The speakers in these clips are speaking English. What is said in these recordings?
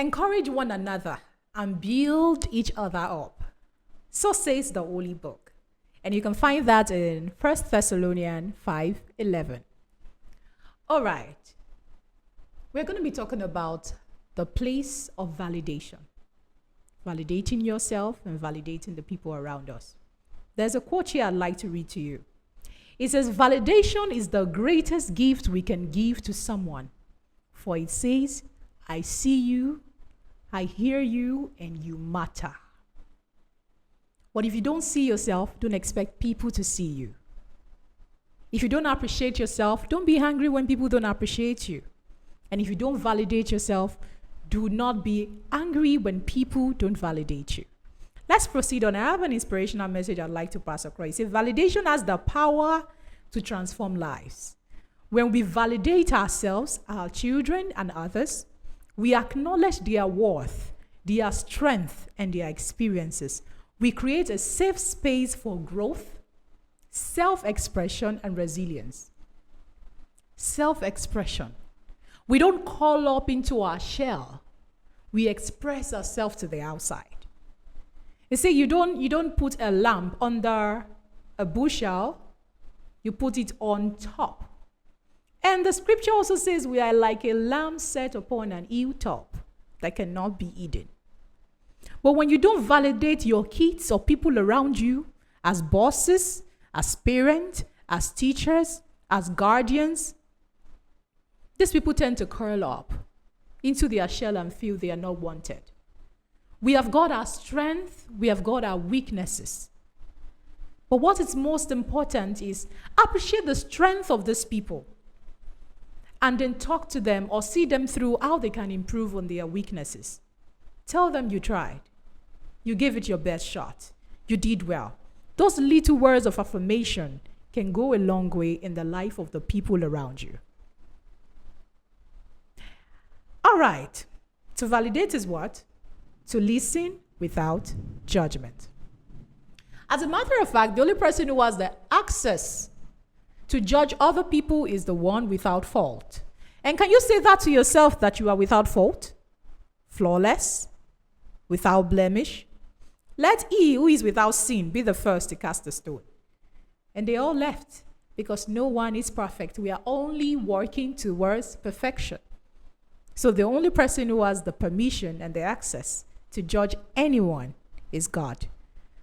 Encourage one another and build each other up. So says the Holy Book. And you can find that in 1 Thessalonians 5:11. All right. We're going to be talking about the place of validation. Validating yourself and validating the people around us. There's a quote here I'd like to read to you. It says, validation is the greatest gift we can give to someone. For it says, I see you, I hear you, and you matter. But if you don't see yourself, don't expect people to see you. If you don't appreciate yourself, don't be angry when people don't appreciate you. And if you don't validate yourself, do not be angry when people don't validate you. Let's proceed on. I have an inspirational message I'd like to pass across. It says, validation has the power to transform lives. When we validate ourselves, our children, and others, we acknowledge their worth, their strength, and their experiences. We create a safe space for growth, self-expression, and resilience. Self-expression. We don't call up into our shell. We express ourselves to the outside. You see, you don't put a lamp under a bushel, you put it on top. And the scripture also says we are like a lamb set upon an hilltop that cannot be hidden. But when you don't validate your kids or people around you as bosses, as parents, as teachers, as guardians, these people tend to curl up into their shell and feel they are not wanted. We have got our strength, we have got our weaknesses. But what is most important is appreciate the strength of these people and then talk to them or see them through how they can improve on their weaknesses. Tell them you tried. You gave it your best shot. You did well. Those little words of affirmation can go a long way in the life of the people around you. All right. To validate is what? To listen without judgment. As a matter of fact, the only person who has the access to judge other people is the one without fault. And can you say that to yourself, that you are without fault? Flawless? Without blemish? Let he who is without sin be the first to cast a stone. And they all left because no one is perfect. We are only working towards perfection. So the only person who has the permission and the access to judge anyone is God.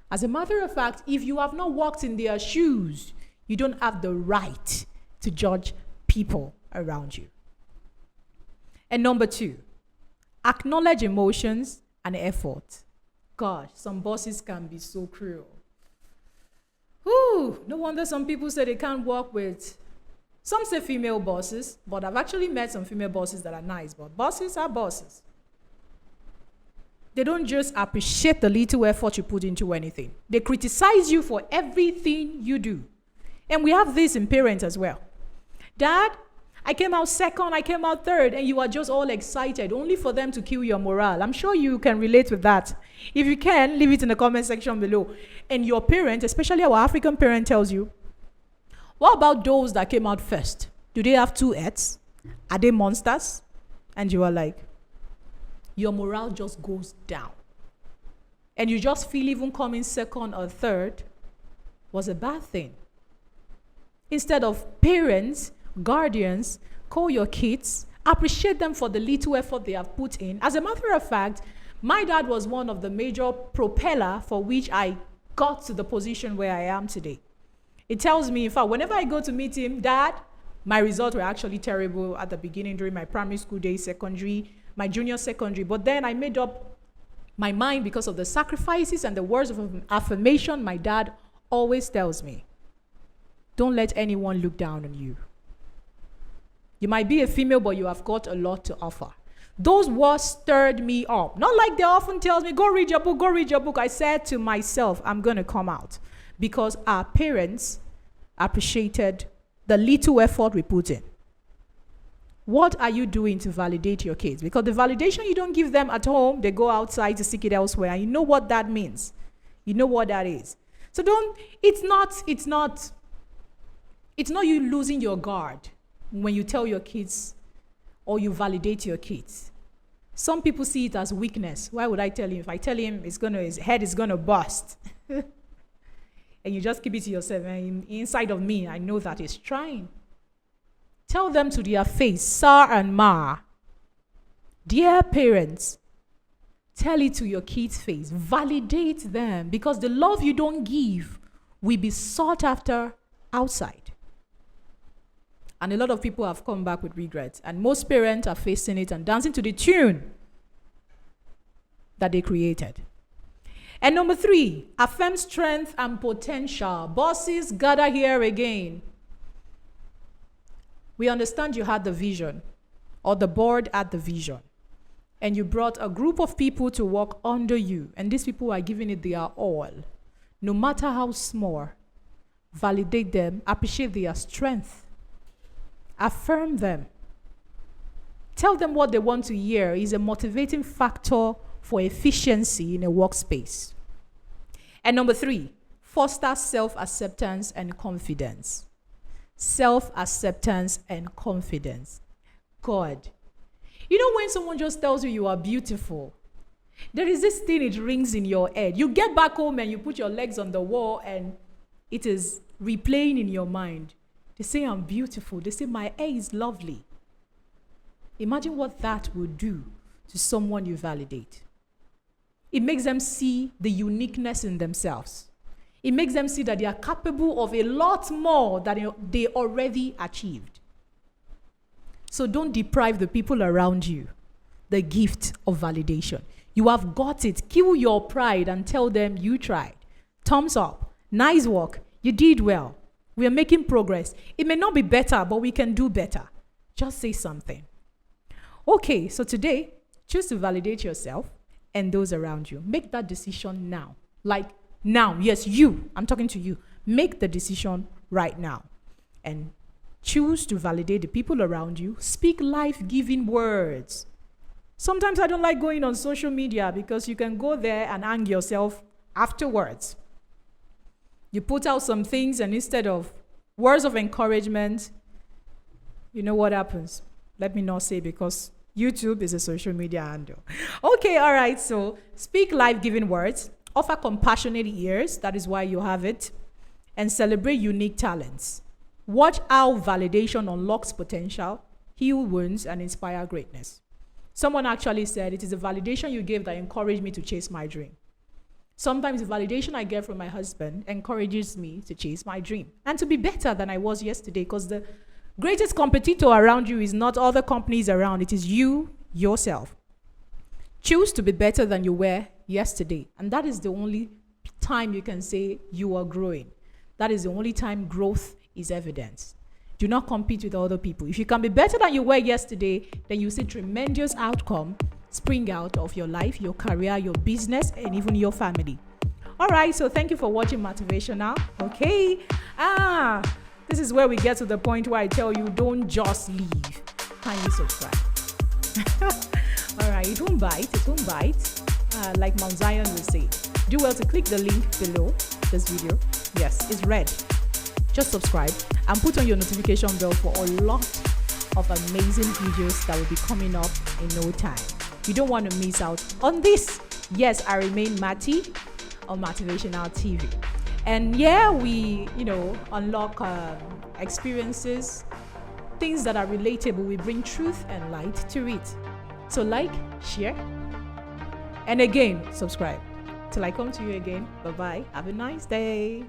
As a matter of fact, if you have not walked in their shoes, you don't have the right to judge people around you. And number 2, acknowledge emotions and effort. Gosh, some bosses can be so cruel. Ooh, no wonder some people say they can't work with, some say female bosses, but I've actually met some female bosses that are nice, but bosses are bosses. They don't just appreciate the little effort you put into anything. They criticize you for everything you do. And we have this in parents as well. Dad, I came out second, I came out third, and you are just all excited, only for them to kill your morale. I'm sure you can relate with that. If you can, leave it in the comment section below. And your parent, especially our African parent, tells you, what about those that came out first? Do they have 2 heads? Are they monsters? And you are like, your morale just goes down. And you just feel even coming second or third was a bad thing. Instead of parents, guardians, call your kids, appreciate them for the little effort they have put in. As a matter of fact, my dad was one of the major propeller for which I got to the position where I am today. It tells me, in fact, whenever I go to meet him, Dad, my results were actually terrible at the beginning during my primary school days, secondary, my junior secondary. But then I made up my mind because of the sacrifices and the words of affirmation my dad always tells me. Don't let anyone look down on you. You might be a female, but you have got a lot to offer. Those words stirred me up. Not like they often tell me, go read your book, go read your book. I said to myself, I'm going to come out. Because our parents appreciated the little effort we put in. What are you doing to validate your kids? Because the validation you don't give them at home, they go outside to seek it elsewhere. And you know what that means. You know what that is. So it's not you losing your guard when you tell your kids or you validate your kids. Some people see it as weakness. Why would I tell him? If I tell him his head is gonna bust, and you just keep it to yourself, and inside of me, I know that he's trying. Tell them to their face, sir and ma. Dear parents, tell it to your kids' face. Validate them, because the love you don't give will be sought after outside. And a lot of people have come back with regrets. And most parents are facing it and dancing to the tune that they created. And number 3, affirm strength and potential. Bosses, gather here again. We understand you had the vision, or the board had the vision. And you brought a group of people to work under you. And these people are giving it their all. No matter how small, validate them, appreciate their strength. Affirm them. Tell them what they want to hear is a motivating factor for efficiency in a workspace. And number 3, foster self-acceptance and confidence. Self-acceptance and confidence. God. You know when someone just tells you you are beautiful, there is this thing, it rings in your head. You get back home and you put your legs on the wall and it is replaying in your mind. They say I'm beautiful. They say my hair is lovely. Imagine what that would do to someone you validate. It makes them see the uniqueness in themselves. It makes them see that they are capable of a lot more than they already achieved. So don't deprive the people around you the gift of validation. You have got it. Kill your pride and tell them you tried. Thumbs up. Nice work. You did well. We are making progress. It may not be better, but we can do better. Just say something. Okay, so today, choose to validate yourself and those around you. Make that decision now. Like now. Yes, you. I'm talking to you. Make the decision right now. And choose to validate the people around you. Speak life-giving words. Sometimes I don't like going on social media because you can go there and hang yourself afterwards. You put out some things and instead of words of encouragement, you know what happens? Let me not say because YouTube is a social media handle. Okay, all right. So speak life-giving words. Offer compassionate ears. That is why you have it. And celebrate unique talents. Watch how validation unlocks potential, heal wounds, and inspire greatness. Someone actually said, it is the validation you gave that encouraged me to chase my dream. Sometimes the validation I get from my husband encourages me to chase my dream and to be better than I was yesterday, because the greatest competitor around you is not other companies around. It is you, yourself. Choose to be better than you were yesterday. And that is the only time you can say you are growing. That is the only time growth is evidence. Do not compete with other people. If you can be better than you were yesterday, then you see tremendous outcome spring out of your life, your career, your business, and even your family. All right, so thank you for watching Motivational. Okay. This is where we get to the point where I tell you, don't just leave. Kindly subscribe. All right, it won't bite. Like Mount Zion will say. Do well to click the link below this video. Yes, it's red. Just subscribe and put on your notification bell for a lot of amazing videos that will be coming up in no time. You don't want to miss out on this. Yes, I remain Matty on Motivational TV. And yeah, we, unlock experiences, things that are relatable. We bring truth and light to it. So like, share, and again, subscribe. Till I come to you again. Bye-bye. Have a nice day.